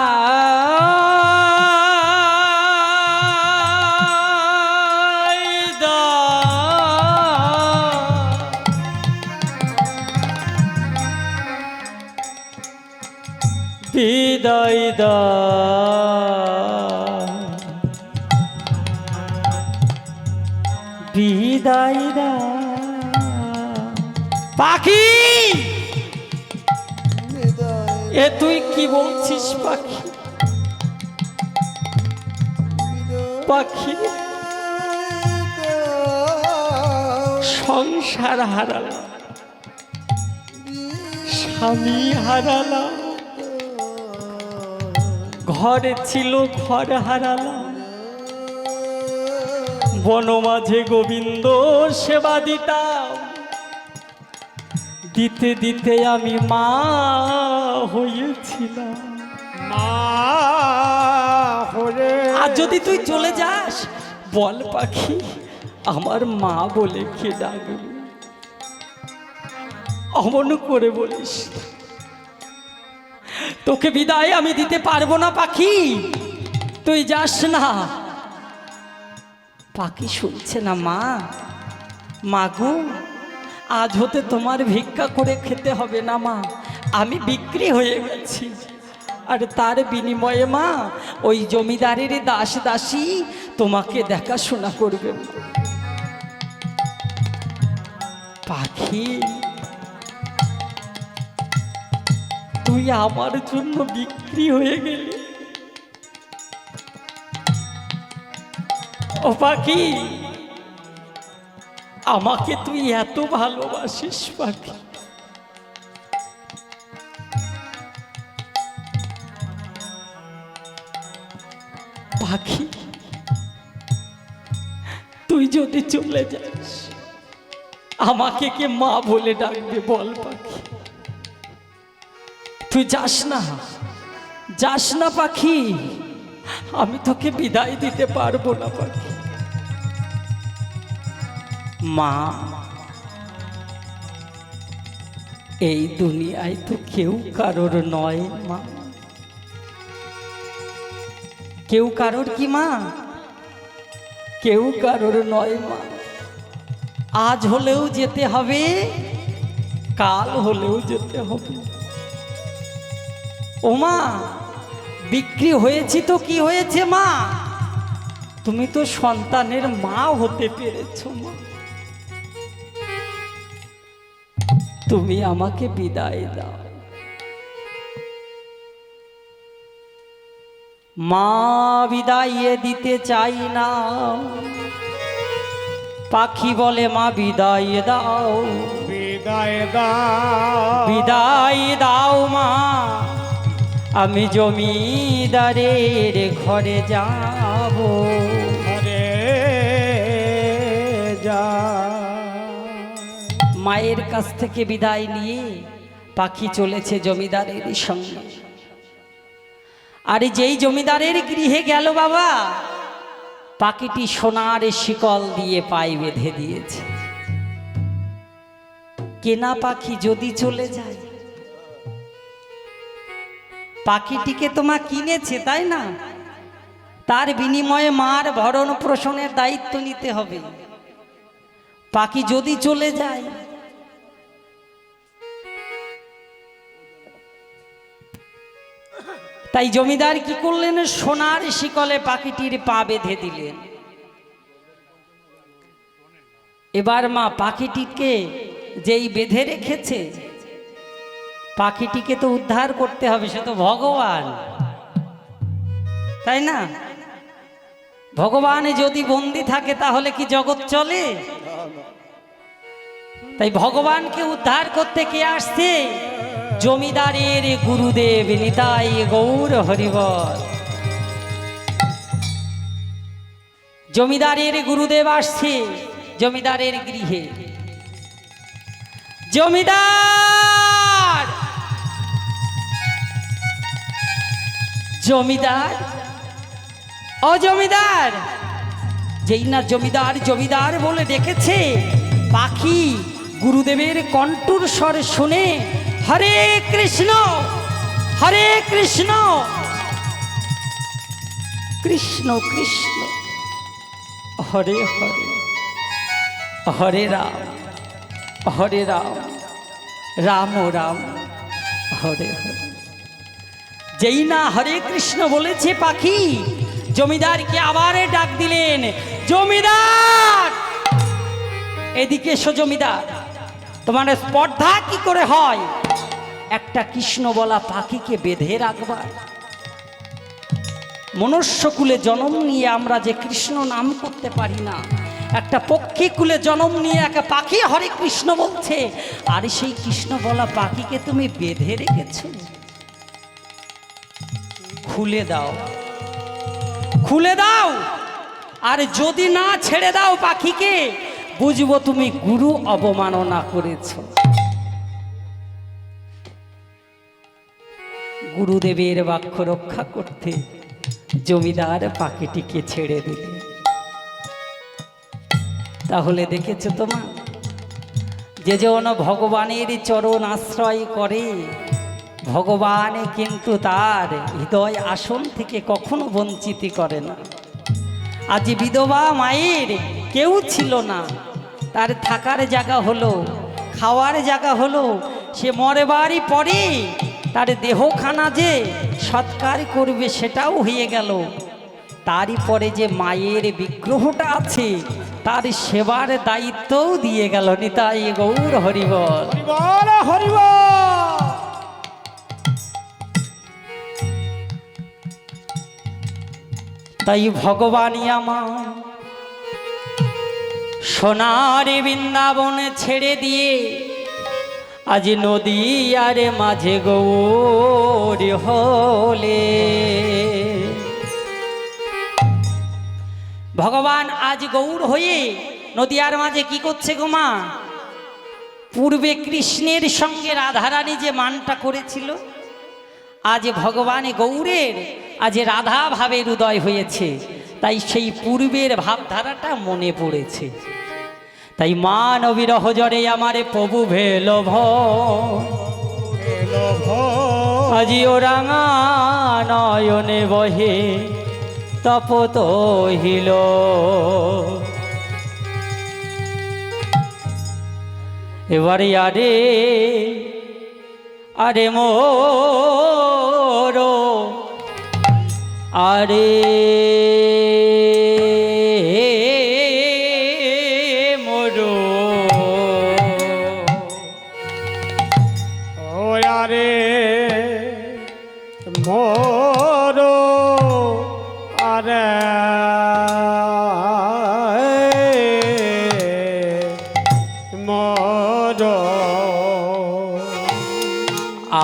দাও, বিদায় দাও, বিদায় দাও। পাখি, এ তুই কি বলছিস পাখি? পাখি সংসার হারালাম, স্বামী হারালাম, ঘরে ছিল ঘর হারালাম, বন মাঝে গোবিন্দ সেবা দিতাম, দিতে দিতে আমি মা হয়েছিলাম। মা হরে আর যদি তুই চলে যাস, বল পাখি আমার মা বলে কে ডাকবে? অমন করে বলিস না। তোকে বিদায় আমি দিতে পারবো না পাখি, তুই যাস না। পাখি শুনছে না মা, মাগো আজ হতে তোমার ভিক্ষা করে খেতে হবে না মা, আমি বিক্রি হয়ে গেছি। আর তার বিনিময়ে মা ওই জমিদারের দাস দাসী তোমাকে দেখাশোনা করবে। পাখি তুই আমার জন্য বিক্রি হয়ে গেলি। ও পাখি, আমাকে তুই এত ভালোবাসিস পাখি? পাখি তুই যদি চলে যাস, আমাকে কে মা বলে ডাকবে বল পাখি? তুই যাস না, যাস না পাখি, আমি তোকে বিদায় দিতে পারবো না পাখি। মা, এই দুনিয়ায় তো কেউ কারোর নয় মা। কেউ কারোর কি মা? কেউ কারোর নয় মা। আজ হলেও যেতে হবে, কাল হলেও যেতে হবে। ও মা, বিক্রি হয়েছি তো কি হয়েছে মা? তুমি তো সন্তানের মা হতে পেরেছো মা। তুমি আমাকে বিদায় দাও মা। বিদায় দিতে চাই না, পাখি বলে মা বিদায় দাও, বিদায় দাও বিদায় দাও মা, আমি জমিদারের ঘরে যাব। ঘরে যা। মায়ের কাছ থেকে বিদায় নিয়ে পাখি চলেছে জমিদারের সঙ্গে। আর যেই জমিদারের গৃহে গেল বাবা, পাখিটি সোনার শিকল দিয়ে পায়ে বেঁধে দিয়েছে। কেনা পাখি যদি চলে যায়, পাখিটিকে তোমা কিনেছে তাই না, তার বিনিময়ে মার ভরণ পোষণের দায়িত্ব নিতে হবে। পাখি যদি চলে যায়, তাই জমিদার কি করলেন, সোনার শিকলে পাখিটির পা বেঁধে দিলেন। এবার মা পাখিটিকে যেই বেঁধে রেখেছে, পাখিটিকে তো উদ্ধার করতে হবে, সে তো ভগবান, তাই না? ভগবান যদি বন্দী থাকে তাহলে কি জগৎ চলে? তাই ভগবানকে উদ্ধার করতে কে আসছে? জমিদারের গুরুদেব নিতাই গৌর হরিবল। জমিদারের গুরুদেব আসছে জমিদারের গৃহে। জমিদার, জমিদার, ও জমিদার। যেই না জমিদার জমিদার বলে ডেকেছে, পাখি গুরুদেবের কণ্ঠর স্বর শুনে হরে কৃষ্ণ, হরে কৃষ্ণ, কৃষ্ণ কৃষ্ণ, হরে হরে, হরে রাম, হরে রাম, রাম রাম, হরে হরে। যেই না হরে কৃষ্ণ বলেছে পাখি, জমিদারকে আবার ডাক দিলেন, জমিদার এদিকে এসো। জমিদার, তোমার স্পর্ধা কি করে হয় একটা কৃষ্ণ বলা পাখিকে বেঁধে রাখবার? মনুষ্যকুলে জন্ম নিয়ে আমরা যে কৃষ্ণ নাম করতে পারি না, একটা পক্ষী কুলে জন্ম নিয়ে একটা পাখি হরে কৃষ্ণ বলছে, আর সেই কৃষ্ণ বলা পাখিকে তুমি বেঁধে রেখেছ। খুলে দাও, খুলে দাও, আর যদি না ছেড়ে দাও পাখিকে, বুঝবো তুমি গুরু অবমাননা করেছ। গুরুদেবের বাক্য রক্ষা করতে জমিদার পাখিটিকে ছেড়ে দিলে। তাহলে দেখেছো তোমা, যে জন ভগবানের চরণ আশ্রয় করে, ভগবান কিন্তু তার হৃদয় আসন থেকে কখনো বঞ্চিত করে না। আজ বিধবা মায়ের কেউ ছিল না, তার থাকার জায়গা হলো, খাওয়ার জায়গা হলো, সে মরবারই পরে তার দেহখানা যে সৎকার করবে সেটাও হয়ে গেল। তারই পরে যে মায়ের বিগ্রহটা আছে তার সেবার দায়িত্বও দিয়ে গেল। নিতাই গৌর হরিবল, হরিবল হরিবল। তাই ভগবানই আমার সোনার বৃন্দাবন ছেড়ে দিয়ে আজ নদী আর মাঝে গৌর হলে। ভগবান আজ গৌর হয়ে নদিয়ার মাঝে কি করছে গো মা? পূর্বে কৃষ্ণের সঙ্গে রাধারানী যে মানটা করেছিল, আজ ভগবান গৌরের আজ রাধা ভাবের উদয় হয়েছে, তাই সেই পূর্বের ভাবধারাটা মনে পড়েছে। তাই মান বিরহ জরে আমারে প্রভু ভেল আজি ও রাঙা নয়নে বহে তপত হিল। এবারে আরে আরে মোর আরে মোর ও আরে মোর আরে মোর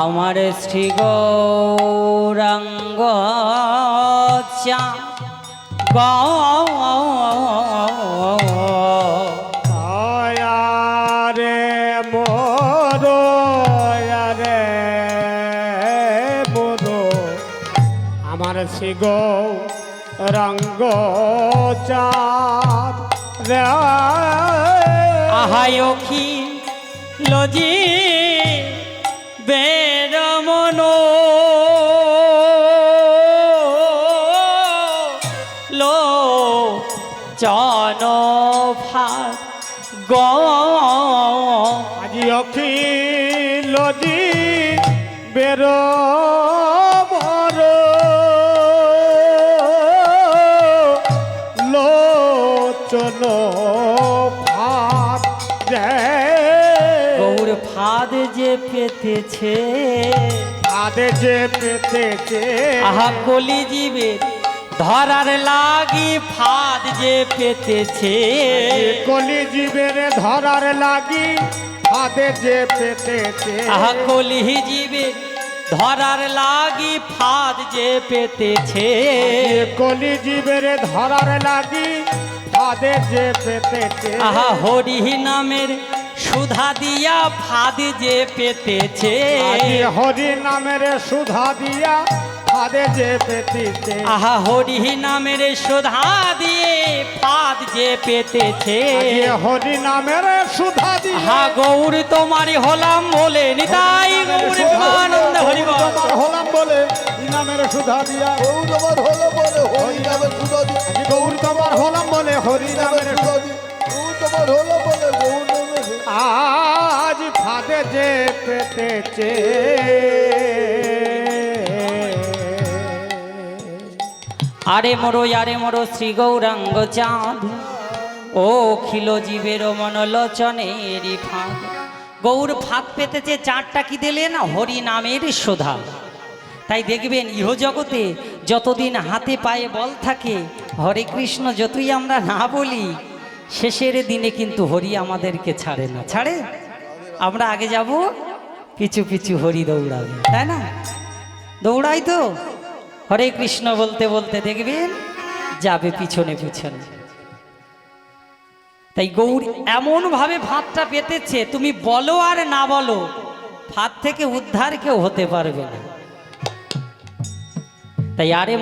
আমার শ্রী গৌরাঙ্গ চা আরে মোর আরে মোর আমার শিগ রঙ্গ চাঁদ রে আহায় অখি লজি বেরমন লো চন ভাগ গ আজি অখিল জি বের বর লোচন ফাঁদ রে গৌর ফাঁদ যে পেতেছে, ফাঁদে যে পেতেছে আহা কলি জীবে ধরার লাগি ফাঁদ যে পেতেছে, কলি জীবের ধরার লাগি ফাঁদে যে পেতেছে আহা কলি জীবে ধরার লাগি ফাঁদ যে পেতেছে, কলি জীবের ধরার লাগি ফাঁদে যে পেতেছে আহা হরি নামের সুধা দিয়া ফাঁদ যে পেতেছে, আজি হরি নামের সুধা দিয়া ফাঁদে যে পেতেছে আহা হরি নামের সুধা দিয়ে ফাঁদ যে পেতেছে, আজি হরি নামের সুধা দিয়া আহা গৌর তোমারই হলাম বলে নিতাই গৌর আনন্দ হরি বল। তোমার হলাম বলে এই নামের সুধা দিয়া গৌর আমার হলো বলে হরি নামে সুধা দি, আজি গৌর তোমার হলাম বলে হরি নামের সুধা দি, গৌর তোমার হলো বলে গৌর নামে সুধা। আজ ফাঁদে যে পেতেছে আরে মরো শ্রী গৌরাঙ্গ চাঁদ, ও খিল জীবের মনলোচনেরই ফাঁদ। গৌর ফাঁদ পেতেছে, চারটা কি দিলেন? হরি নামের শোধা। তাই দেখবেন ইহজগতে যতদিন হাতে পায়ে বল থাকে, হরে কৃষ্ণ যতই আমরা না বলি, শেষের দিনে কিন্তু হরি আমাদেরকে ছাড়ে না। ছাড়ে? আমরা আগে যাব, পিছু পিছু হরি দৌড়াবে, তাই না? দৌড়াই তো হরে কৃষ্ণ বলতে বলতে দেখবেন যাবে পিছনে পিছনে। তাই গৌর এমন ভাবে ফাঁদটা পেতেছে, তুমি বলো আর না বলো, ফাঁদ থেকে উদ্ধার কেউ হতে পারবে না। তাই আরে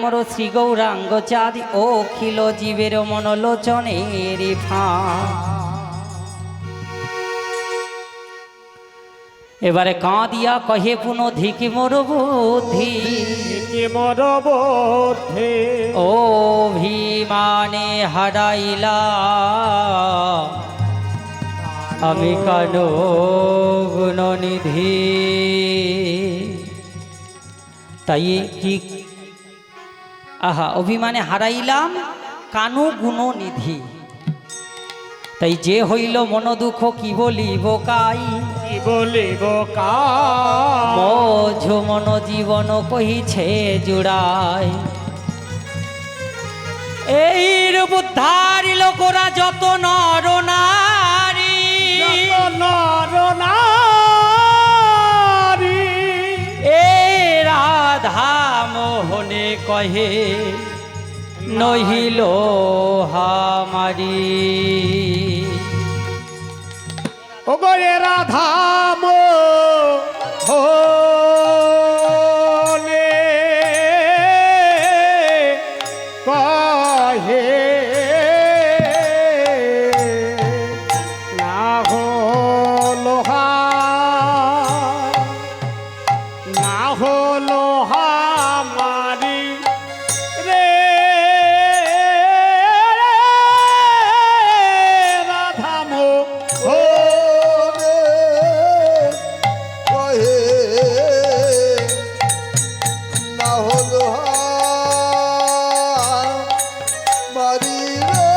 মরো শ্রী গৌরাঙ্গ চাঁদ, ও খিল জীবের মনলোচনের ফাঁদ। এবারে কাঁদিয়া কহে পুনঃ ধিকি মোর বুদ্ধি, কি মোর বোধে ও অভিমানে হারাইলা আমি কানো গুণনিধি। তাই কি অভিমানে হারাইলাম কানু গুণনিধি। তাই যে হইল মন দুঃখ কি বলিব কাই, কি বলিব মঝ মন জীবন কহিছে জুড়াই। এই রূপ ধারিল কোরা যত নর নারী, নর নারী এ রাধা মোহনে কহে নহিল হামারি। ও গো এ রাধা মোহনে কহে না হলো না হলো হামারি রে রাধা ওরে কহে না হলো মারি রে,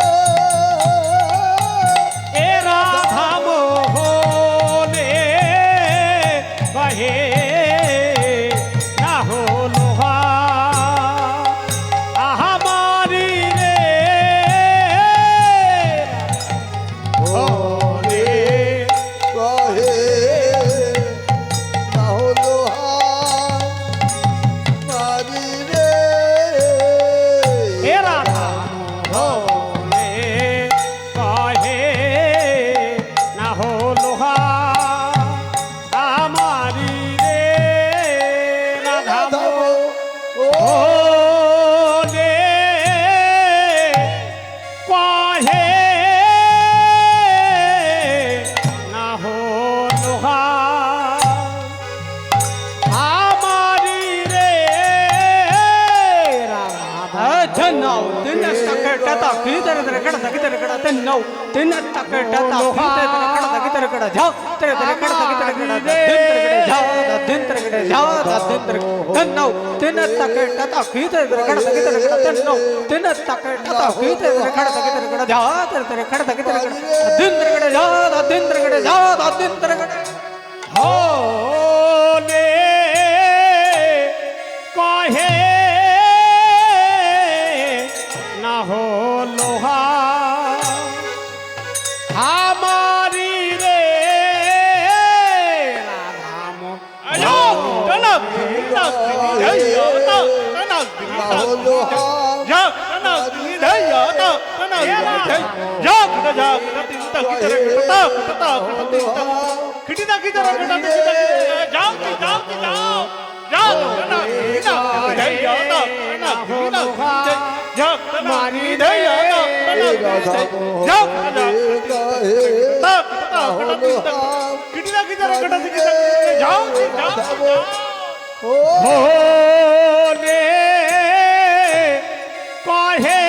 এ রাধা মোহনে কহে না হলো আহামারি রে ওরে কহে না হলো মারি धनो दिन तकटा किधर कड़ा किधर कड़ा धनो दिन तकटा किधर कड़ा जाओ तेरे कड़ा किधर कड़ा दिन तरकड़े जाओ दिन तरकड़े धनो दिन तकटा किधर कड़ा किधर कड़ा धनो दिन तकटा किधर कड़ा किधर कड़ा जाओ तेरे कड़ा किधर कड़ा दिन तरकड़े जाओ दिन तरकड़े हो ले काहे ना हो लोहा हमारी रे राधा मो না হলো होने कहे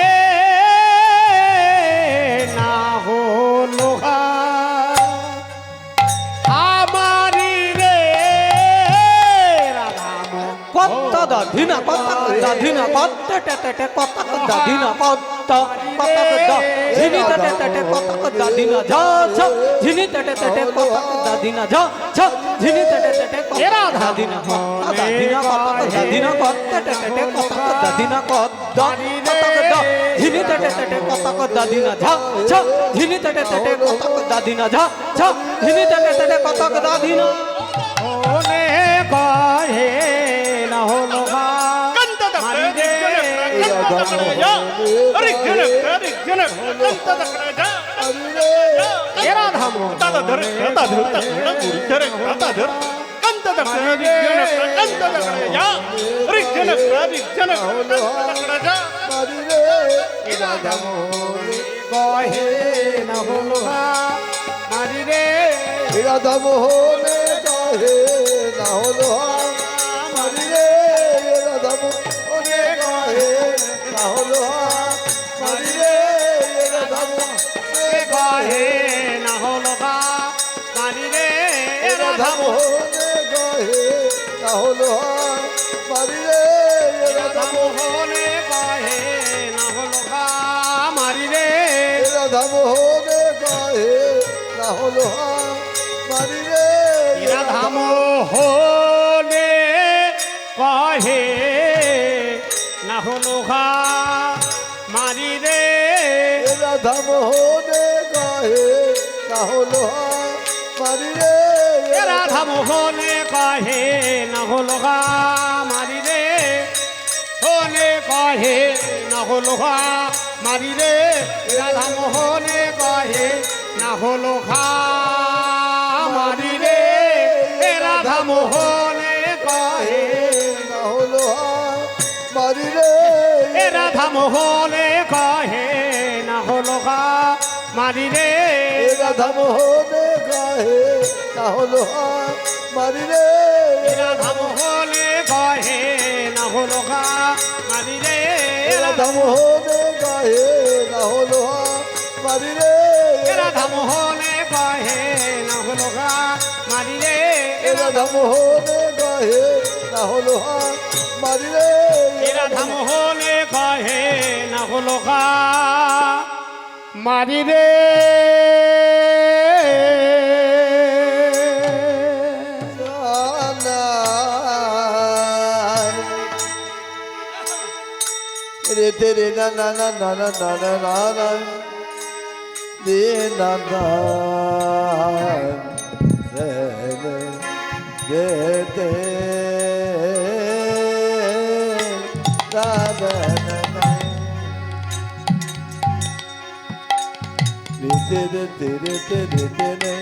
ना हो लोहा हमारी रे राधा কত দাধিনা কত দাধিনা কত টেটে কত দাধিনা কত কত ঝিনি টেটে টেটে কত দাধিনা ঝা ঝা ঝিনি টেটে টেটে কত দাধিনা ঝা ঝা ঝিনি টেটে টেটে কত দাধিনা কত দাধিনা কত দাধিনা কত টেটে কত দাধিনা কত কত ঝিনি টেটে টেটে কত দাধিনা ঝা ঝা ঝিনি টেটে টেটে কত দাধিনা ঝা ঝা ঝিনি টেটে টেটে কত দাধিনা ওনে কহে না হলো রাধা মোহনে কাহে না হলো মারি রে রাধা মোহনে কাহে না হলো মারি রে রাধা মোহনে কাহে না হলো মারি রে রাধা মোহনে কাহে না হলো মারি রে রাধা মোহনে কাহে না হলো মারি রে রাধা মোহনে কাহে না হলো মারি রে রাধা মোহনে কাহে না হলো মারি রে রাধা মোহনে কাহে না হলো মারি রে রাধা মোহনে কাহে না হলো মারি রে হোনে কাহে না হলো মারি রে রাধা মোহনে কাহে না হলো মারি রে রাধা মোহনে কাহে না হলো মারি রে রাধা মোহনে কাহে না হলো মারি রে রাধা মোহনে কাহে না হলো মারি রে রাধা মোহনে কাহে না হলো মারি রে রাধা মোহনে কাহে না হলো মারি রে রাধা মোহনে কাহে না হলো মারি রে রাধা মোহনে কাহে না হলো মারি রে রাধা মোহনে কাহে না হলো মারি রে রে তেরে না না না না না না না না না রে না না রে রে রে তে ra ra na na re te re te re te re te ne